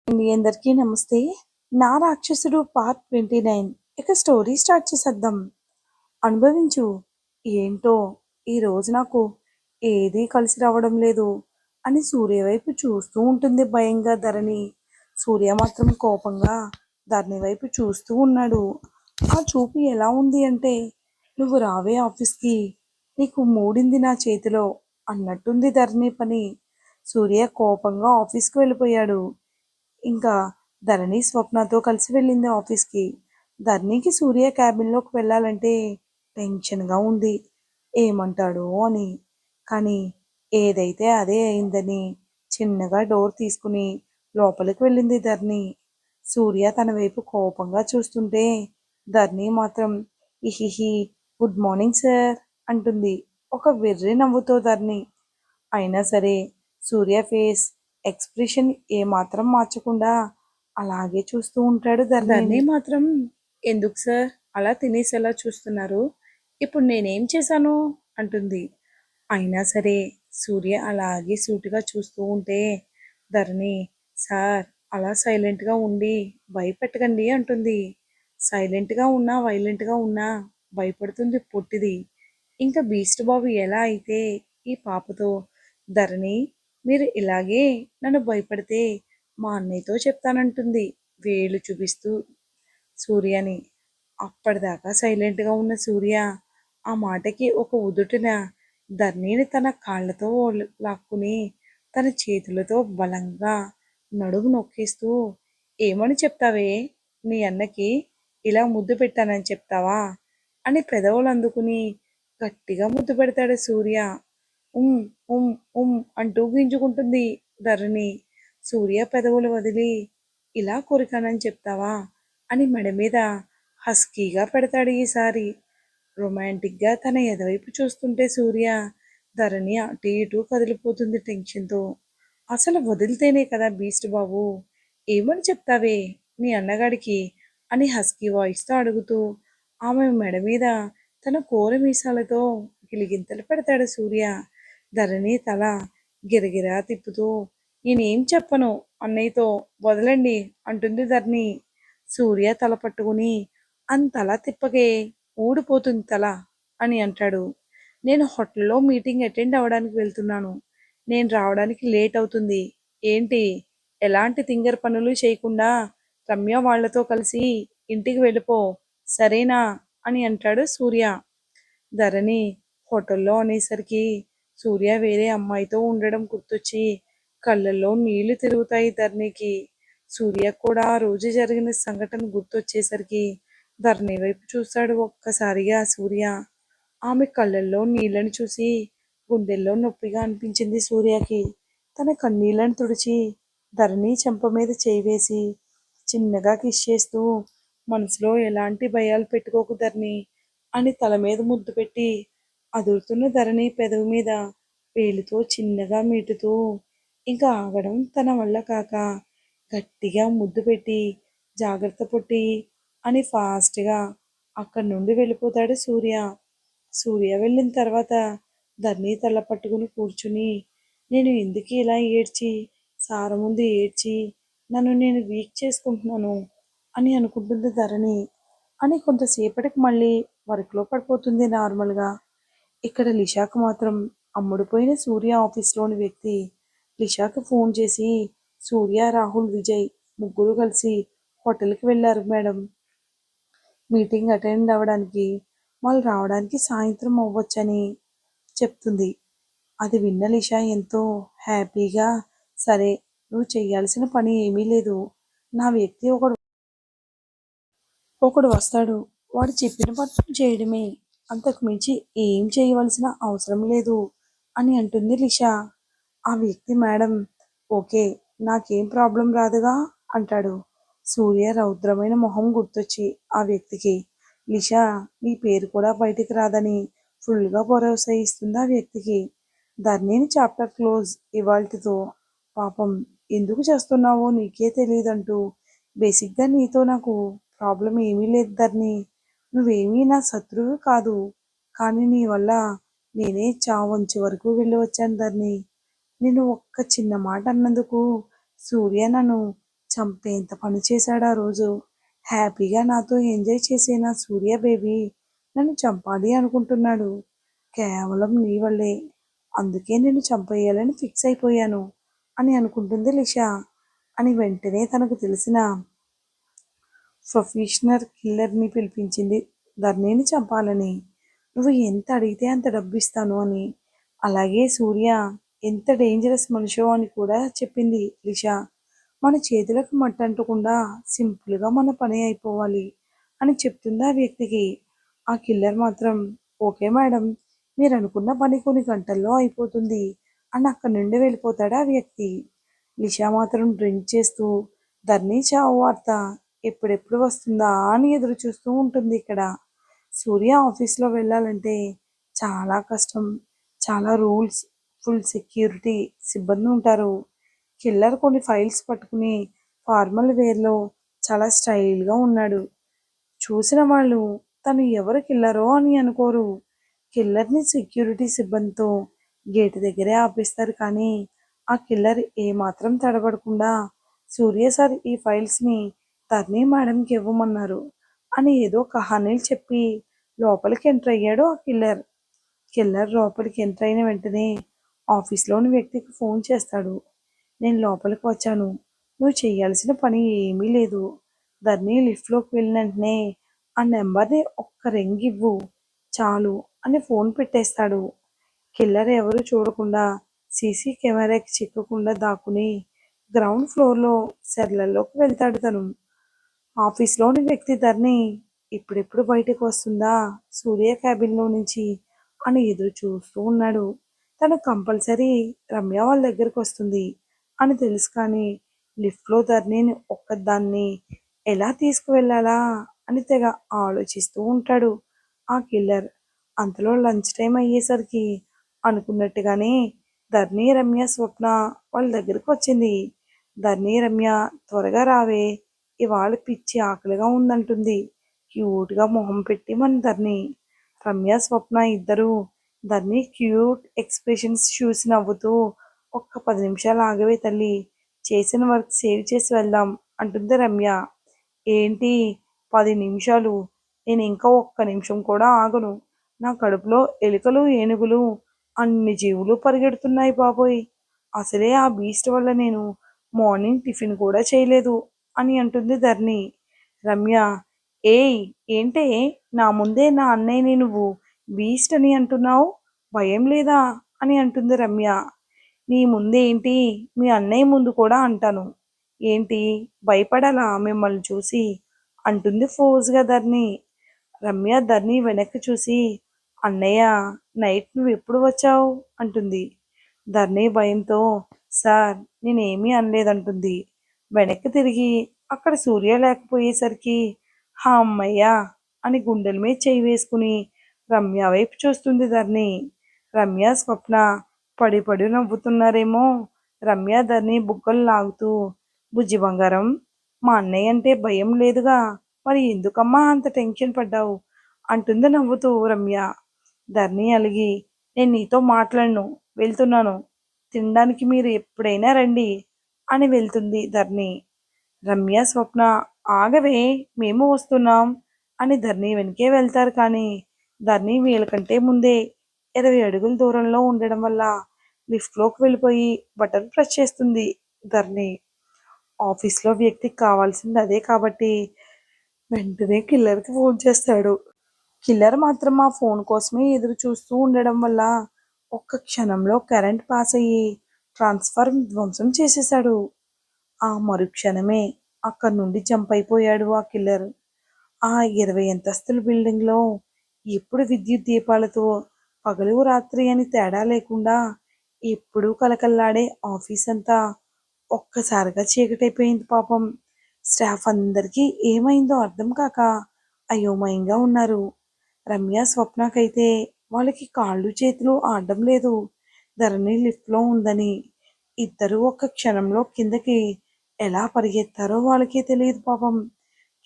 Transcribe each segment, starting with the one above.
అండి అందరికీ నమస్తే. నా రాక్షసుడు పార్ట్ 29. ఇక స్టోరీ స్టార్ట్ చేసేద్దాం. అనుభవించు. ఏంటో ఈరోజు నాకు ఏదీ కలిసి రావడం లేదు అని సూర్య వైపు చూస్తూ ఉంటుంది భయంగా ధరణి. సూర్య మాత్రం కోపంగా ధరణి వైపు చూస్తూ ఉన్నాడు. ఆ చూపు ఎలా ఉంది అంటే, నువ్వు రావే ఆఫీస్కి, నీకు మూడింది నా చేతిలో అన్నట్టుంది ధరణి పని. సూర్య కోపంగా ఆఫీస్కి వెళ్ళిపోయాడు. ఇంకా ధరణి స్వప్నతో కలిసి వెళ్ళింది ఆఫీస్కి. ధరణికి సూర్య క్యాబిన్లోకి వెళ్ళాలంటే టెన్షన్గా ఉంది, ఏమంటాడో అని. కానీ ఏదైతే అదే అయిందని చిన్నగా డోర్ తీసుకుని లోపలికి వెళ్ళింది ధరణి. సూర్య తన వైపు కోపంగా చూస్తుంటే ధరణి మాత్రం ఇహిహి, గుడ్ మార్నింగ్ సార్ అంటుంది ఒక వెర్రి నవ్వుతో ధరణి. అయినా సరే సూర్య ఫేస్ ఎక్స్ప్రెషన్ ఏమాత్రం మార్చకుండా అలాగే చూస్తూ ఉంటాడు ధరణి మాత్రం. ఎందుకు సార్ అలా తినేసి ఎలా చూస్తున్నారు? ఇప్పుడు నేనేం చేశాను అంటుంది. అయినా సరే సూర్య అలాగే సూటిగా చూస్తూ ఉంటే ధరణి, సార్ అలా సైలెంట్గా ఉండి భయపెట్టకండి అంటుంది. సైలెంట్గా ఉన్నా వైలెంట్గా ఉన్నా భయపడుతుంది పొట్టిది. ఇంకా బీస్ట్ బాబు ఎలా అయితే ఈ పాపతో, ధరణి మీరు ఇలాగే నన్ను భయపడితే మా అన్నయ్యతో చెప్తానంటుంది వేలు చూపిస్తూ సూర్యని. అప్పటిదాకా సైలెంట్గా ఉన్న సూర్య ఆ మాటకి ఒక ఉదుటున ధరణిని తన కాళ్ళతో లాక్కుని తన చేతులతో బలంగా నడుము నొక్కేస్తూ, ఏమని చెప్తావే, నీ అన్నకి ఇలా ముద్దు పెట్టానని చెప్తావా అని పెదవులు అందుకుని గట్టిగా ముద్దు పెడతాడు సూర్య. ఉమ్ ఉమ్ ఉమ్ అంటూ గింజుకుంటుంది ధరణి. సూర్య పెదవులు వదిలి, ఇలా కోరికానని చెప్తావా అని మెడ మీద హస్కీగా పెడతాడు ఈసారి. రొమాంటిక్గా తన ఎదవైపు చూస్తుంటే సూర్య, ధరణి అటు ఇటు కదిలిపోతుంది టెన్షన్తో. అసలు వదిలితేనే కదా బీస్ట్ బాబు, ఏమని చెప్తావే నీ అన్నగాడికి అని హస్కీ వాయిస్తో అడుగుతూ ఆమె మెడ మీద తన కోర మీసాలతో గిలిగింతలు పెడతాడు సూర్య. ధరణి తల గిరగిరా తిప్పుతూ, నేనేం చెప్పను అన్నయ్యతో, వదలండి అంటుంది ధరణి. సూర్య తల పట్టుకుని, అంతలా తిప్పకే, ఊడిపోతుంది తల అని అంటాడు. నేను హోటల్లో మీటింగ్ అటెండ్ అవ్వడానికి వెళ్తున్నాను, నేను రావడానికి లేట్ అవుతుంది. ఏంటి, ఎలాంటి తింగర్ పనులు చేయకుండా రమ్య వాళ్లతో కలిసి ఇంటికి వెళ్ళిపో, సరేనా అని అంటాడు సూర్య. ధరణి హోటల్లో అనేసరికి సూర్య వేరే అమ్మాయితో ఉండడం గుర్తొచ్చి కళ్ళల్లో నీళ్లు తిరుగుతాయి ధరణికి. సూర్య కూడా ఆ రోజు జరిగిన సంఘటన గుర్తొచ్చేసరికి ధరణి వైపు చూశాడు ఒక్కసారిగా సూర్య. ఆమె కళ్ళల్లో నీళ్లను చూసి గుండెల్లో నొప్పిగా అనిపించింది సూర్యకి. తన కన్నీళ్లను తుడిచి ధరణి చెంప మీద చేయి వేసి చిన్నగా కిస్ చేస్తూ, మనసులో ఎలాంటి భయాలు పెట్టుకోకు ధరణి అని తల మీద ముద్దు పెట్టి అదురుతున్న ధరణి పెదవి మీద వేలితో చిన్నగా మీటుతూ, ఇంకా ఆగడం తన వల్ల కాక గట్టిగా ముద్దు పెట్టి, జాగ్రత్త పుట్టి అని ఫాస్ట్గా అక్కడి నుండి వెళ్ళిపోతాడు సూర్య. సూర్య వెళ్ళిన తర్వాత ధరణి తల పట్టుకుని కూర్చుని, నేను ఎందుకు ఇలా ఏడ్చి, సార ముందు ఏడ్చి నన్ను నేను వీక్ చేసుకుంటున్నాను అని అనుకుంటుంది ధరణి. అని కొంతసేపటికి మళ్ళీ వర్క్లో పడిపోతుంది నార్మల్గా. ఇక్కడ లిషాకు మాత్రం అమ్ముడుపోయిన సూర్య ఆఫీస్లోని వ్యక్తి లిషాకు ఫోన్ చేసి, సూర్య, రాహుల్, విజయ్ ముగ్గురు కలిసి హోటల్కి వెళ్ళారు మేడం, మీటింగ్ అటెండ్ అవ్వడానికి. వాళ్ళు రావడానికి సాయంత్రం అవ్వచ్చని చెప్తుంది. అది విన్న లిషా ఎంతో హ్యాపీగా, సరే నువ్వు చేయాల్సిన పని ఏమీ లేదు, నా వ్యక్తి ఒకడు ఒకడు వస్తాడు, వాడు చెప్పిన పని చేయడమే, అంతకు మించి ఏం చేయవలసిన అవసరం లేదు అని అంటుంది లిషా. ఆ వ్యక్తి మేడం, ఓకే, నాకేం ప్రాబ్లం రాదుగా అంటాడు. సూర్య రౌద్రమైన మొహం గుర్తొచ్చి ఆ వ్యక్తికి, లిషా నీ పేరు కూడా బయటికి రాదని ఫుల్గా భరోసా ఇస్తుంది ఆ వ్యక్తికి. ధరణిని చాప్టర్ క్లోజ్ ఇవాల్టితో. పాపం ఎందుకు చేస్తున్నావో నీకే తెలియదంటూ, బేసిక్గా నీతో నాకు ప్రాబ్లం ఏమీ లేదు ధరణి, నువ్వేమీ నా శత్రువు కాదు, కానీ నీ వల్ల నేనే చావంచి వరకు వెళ్ళి వచ్చాను ధరణి. నేను ఒక్క చిన్న మాట అన్నందుకు సూర్య నన్ను చంపేంత పని చేశాడు ఆ రోజు. హ్యాపీగా నాతో ఎంజాయ్ చేసే నా సూర్య బేబీ నన్ను చంపాలి అనుకుంటున్నాడు. కేవలం నీ వల్లే. అందుకే నిన్ను చంపేయాలని ఫిక్స్ అయిపోయాను అని అనుకుంటుంది లిషా. అని వెంటనే తనకు తెలిసిన ప్రొఫెషనల్ కిల్లర్ని పిలిపించింది ధరణిని చంపాలని. నువ్వు ఎంత అడిగితే అంత డబ్బు ఇస్తాను అని. అలాగే సూర్య ఎంత డేంజరస్ మనిషో అని కూడా చెప్పింది లిషా. మన చేతులకు మట్టంటకుండా సింపుల్గా మన పని అయిపోవాలి అని చెప్తుంది ఆ వ్యక్తికి. ఆ కిల్లర్ మాత్రం ఓకే మేడం, మీరు అనుకున్న పని కొన్ని గంటల్లో అయిపోతుంది అని అక్కడి నుండి వెళ్ళిపోతాడు ఆ వ్యక్తి. లిషా మాత్రం డ్రింక్ చేస్తూ ధరణి చావు వార్త ఎప్పుడెప్పుడు వస్తుందా అని ఎదురు చూస్తూ ఉంటుంది ఇక్కడ. సూర్య ఆఫీస్లో వెళ్ళాలంటే చాలా కష్టం. చాలా రూల్స్, ఫుల్ సెక్యూరిటీ సిబ్బంది ఉంటారు. కిల్లర్ కొన్ని ఫైల్స్ పట్టుకుని ఫార్మల్ వేర్లో చాలా స్టైల్గా ఉన్నాడు. చూసిన వాళ్ళు తను ఎవరు కిల్లరో అని అనుకోరు. కిల్లర్ని సెక్యూరిటీ సిబ్బందితో గేటు దగ్గరే ఆపేస్తారు. కానీ ఆ కిల్లర్ ఏమాత్రం తడబడకుండా సూర్య సార్ ఈ ఫైల్స్ని తర్నీ మేడంకి ఇవ్వమన్నారు అని ఏదో కహానీలు చెప్పి లోపలికి ఎంటర్ అయ్యాడు ఆ కిల్లర్. కిల్లర్ లోపలికి ఎంటర్ అయిన వెంటనే ఆఫీస్లోని వ్యక్తికి ఫోన్ చేస్తాడు. నేను లోపలికి వచ్చాను, నువ్వు చేయాల్సిన పని ఏమీ లేదు. ధరణి లిఫ్ట్లోకి వెళ్ళిన వెంటనే ఆ నెంబర్ని ఒక్క రింగ్ ఇవ్వు చాలు అని ఫోన్ పెట్టేస్తాడు. కిల్లర్ ఎవరు చూడకుండా సీసీ కెమెరాకి చిక్కకుండా దాక్కుని గ్రౌండ్ ఫ్లోర్లో సెర్లలోకి వెళ్తాడు తను. ఆఫీస్లోని వ్యక్తి ధరణి ఇప్పుడెప్పుడు బయటకు వస్తుందా సూర్య క్యాబిన్లో నుంచి అని ఎదురు చూస్తూ ఉన్నాడు. తను కంపల్సరీ రమ్య వాళ్ళ దగ్గరికి వస్తుంది అని తెలుసు. కానీ లిఫ్ట్లో ధరణిని ఒక్కదాన్ని ఎలా తీసుకువెళ్ళాలా అని తెగ ఆలోచిస్తూ ఉంటాడు ఆ కిల్లర్. అంతలో లంచ్ టైం అయ్యేసరికి అనుకున్నట్టుగానే ధరణి, రమ్య, స్వప్న వాళ్ళ దగ్గరికి వచ్చింది. ధరణి, రమ్య త్వరగా రావే, ఇవాళ పిచ్చి ఆకలిగా ఉందంటుంది క్యూట్గా మొహం పెట్టి మన ధరణి. రమ్య, స్వప్న ఇద్దరు ధరణి క్యూట్ ఎక్స్ప్రెషన్స్ చూసి నవ్వుతూ ఒక్క 10 నిమిషాలు ఆగవే తల్లి, చేసిన వర్క్ సేవ్ చేసి వెళ్దాం అంటుంది రమ్య. ఏంటి 10 నిమిషాలు? నేను ఇంకా ఒక్క నిమిషం కూడా ఆగను. నా కడుపులో ఎలుకలు, ఏనుగులు అన్ని జీవులు పరిగెడుతున్నాయి బాబోయ్. అసలే ఆ బీస్ట్ వల్ల నేను మార్నింగ్ టిఫిన్ కూడా చేయలేదు అని అంటుంది ధరణి. రమ్య, ఏయ్ ఏంటే నా ముందే నా అన్నయ్యని నువ్వు బీస్ట్ అని అంటున్నావు, భయం లేదా అని అంటుంది రమ్య. నీ ముందేంటి మీ అన్నయ్య ముందు కూడా అంటాను. ఏంటి భయపడాలా మిమ్మల్ని చూసి అంటుంది ఫోర్స్గా ధరణి. రమ్య ధరణి వెనక్కి చూసి అన్నయ్య నైట్ నువ్వు ఎప్పుడు వచ్చావు అంటుంది. ధరణి భయంతో సార్ నేనేమీ అనలేదంటుంది. వెనక్కి తిరిగి అక్కడ సూర్య లేకపోయేసరికి హా అమ్మయ్యా అని గుండెల మీద చేయి వేసుకుని రమ్య వైపు చూస్తుంది ధరణి. రమ్య, స్వప్న పడి పడి నవ్వుతున్నారేమో. రమ్య ధరణి బుగ్గలు లాగుతూ బుజ్జి బంగారం, మా అన్నయ్య అంటే భయం లేదుగా, మరి ఎందుకమ్మా అంత టెన్షన్ పడ్డావు అంటుంది నవ్వుతూ రమ్య. ధరణి అలిగి నేను నీతో మాట్లాడను, వెళ్తున్నాను, తినడానికి మీరు ఎప్పుడైనా రండి అని వెళ్తుంది ధరణి. రమ్య, స్వప్న ఆగవే మేము వస్తున్నాం అని ధరణి వెనకే వెళ్తారు. కానీ ధరణి వీళ్ళకంటే ముందే 20 అడుగుల దూరంలో ఉండడం వల్ల లిఫ్ట్లోకి వెళ్ళిపోయి బటన్ ప్రెస్ చేస్తుంది ధరణి. ఆఫీస్లో వ్యక్తికి కావాల్సింది అదే కాబట్టి వెంటనే కిల్లర్కి ఫోన్ చేస్తాడు. కిల్లర్ మాత్రం ఆ ఫోన్ కోసమే ఎదురు చూస్తూ ఉండడం వల్ల ఒక్క క్షణంలో కరెంట్ పాస్ అయ్యి ట్రాన్స్ఫార్మర్ ధ్వంసం చేసేశాడు. ఆ మరుక్షణమే అక్కడి నుండి జంప్ అయిపోయాడు ఆ కిల్లర్. ఆ 20 అంతస్తుల బిల్డింగ్లో ఎప్పుడు విద్యుత్ దీపాలతో పగలు రాత్రి అని తేడా లేకుండా ఎప్పుడూ కలకల్లాడే ఆఫీస్ అంతా ఒక్కసారిగా చీకటైపోయింది పాపం. స్టాఫ్ అందరికీ ఏమైందో అర్థం కాక అయోమయంగా ఉన్నారు. రమ్య, స్వప్నకైతే వాళ్ళకి కాళ్ళు చేతులు ఆడడం లేదు ధరణి లిఫ్ట్లో ఉందని. ఇద్దరూ ఒక్క క్షణంలో కిందకి ఎలా పరిగెత్తారో వాళ్ళకే తెలియదు పాపం.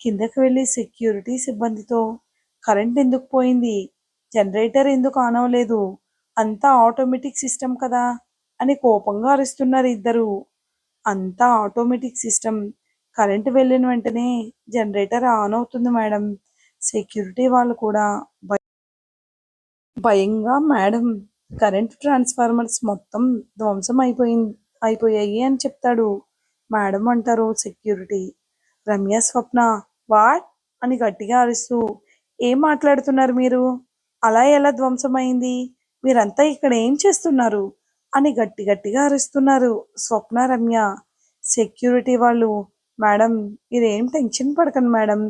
కిందకి వెళ్ళి సెక్యూరిటీ సిబ్బందితో కరెంట్ ఎందుకు పోయింది, జనరేటర్ ఎందుకు ఆన్ అవ్వలేదు, అంతా ఆటోమేటిక్ సిస్టమ్ కదా అని కోపంగా అరుస్తున్నారు ఇద్దరు. అంతా ఆటోమేటిక్ సిస్టమ్ కరెంట్ వెళ్ళిన వెంటనే జనరేటర్ ఆన్ అవుతుంది మేడం. సెక్యూరిటీ వాళ్ళు కూడా భయంగా మేడం కరెంట్ ట్రాన్స్ఫార్మర్స్ మొత్తం ధ్వంసం అయిపోయాయి అని చెప్తాడు. మేడం అంటారు సెక్యూరిటీ. రమ్య, స్వప్న వాట్ అని గట్టిగా అరుస్తూ ఏం మాట్లాడుతున్నారు మీరు? అలా ఎలా ధ్వంసమైంది? మీరంతా ఇక్కడ ఏం చేస్తున్నారు? అని గట్టిగా అరుస్తున్నారు స్వప్న, రమ్య. సెక్యూరిటీ వాళ్ళు మేడం మీరేం టెన్షన్ పడకండి madam,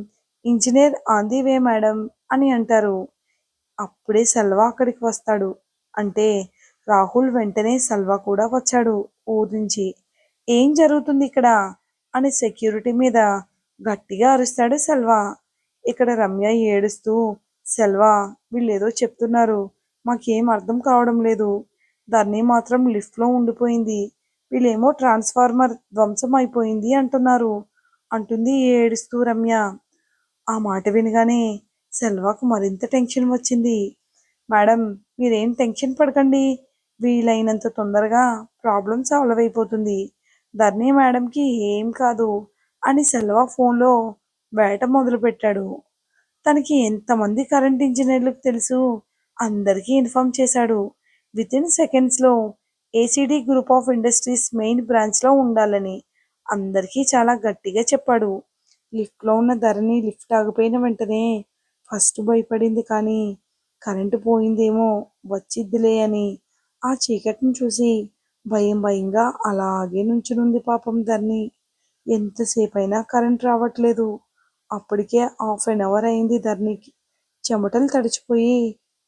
engineer on the way madam అని అంటారు. అప్పుడే సెల్వా అక్కడికి వస్తాడు. అంటే రాహుల్ వెంటనే సెల్వా కూడా వచ్చాడు ఊరి నుంచి. ఏం జరుగుతుంది ఇక్కడ అని సెక్యూరిటీ మీద గట్టిగా అరుస్తాడు సెల్వా. ఇక్కడ రమ్య ఏడుస్తూ సెల్వా వీళ్ళేదో చెప్తున్నారు, మాకేం అర్థం కావడం లేదు. ధరణి మాత్రం లిఫ్ట్లో ఉండిపోయింది, వీళ్ళేమో ట్రాన్స్ఫార్మర్ ధ్వంసం అయిపోయింది అంటున్నారు అంటుంది ఏడుస్తూ రమ్య. ఆ మాట వినగానే సెల్వాకు మరింత టెన్షన్ వచ్చింది. మేడం మీరేం టెన్షన్ పడకండి, వీలైనంత తొందరగా ప్రాబ్లం సాల్వ్ అయిపోతుంది, ధరణి మేడంకి ఏం కాదు అని సెల్వా ఫోన్లో వేట మొదలుపెట్టాడు. తనకి ఎంతమంది కరెంట్ ఇంజనీర్లకు తెలుసు అందరికీ ఇన్ఫార్మ్ చేశాడు. వితిన్ సెకండ్స్లో ACD group of industries main బ్రాంచ్లో ఉండాలని అందరికీ చాలా గట్టిగా చెప్పాడు. లిఫ్ట్లో ఉన్న ధరణి లిఫ్ట్ ఆగిపోయిన వెంటనే ఫస్ట్ భయపడింది, కానీ కరెంటు పోయిందేమో వచ్చిద్దిలే అని ఆ చీకటిని చూసి భయంగా అలాగే నుంచునుంది పాపం ధరణి. ఎంతసేపైనా కరెంట్ రావట్లేదు. అప్పటికే హాఫ్ అన్ అవర్ అయింది ధరణికి. చెమటలు తడిచిపోయి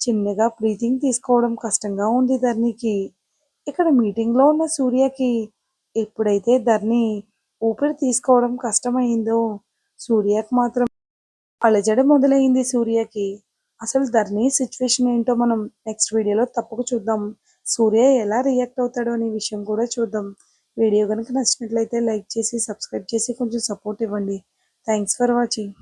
చిన్నగా బ్రీతింగ్ తీసుకోవడం కష్టంగా ఉంది ధరణికి. ఇక్కడ మీటింగ్లో ఉన్న సూర్యకి ఎప్పుడైతే ధరణి ఊపిరి తీసుకోవడం కష్టమైందో సూర్యకి మాత్రం అలజడి మొదలైంది సూర్యకి. అసలు ధరణి సిచ్యువేషన్ ఏంటో మనం నెక్స్ట్ వీడియోలో తప్పక చూద్దాం. సూర్య ఎలా రియాక్ట్ అవుతాడో అనే విషయం కూడా చూద్దాం. వీడియో కనుక నచ్చినట్లయితే లైక్ చేసి సబ్స్క్రైబ్ చేసి కొంచెం సపోర్ట్ ఇవ్వండి. Thanks for watching.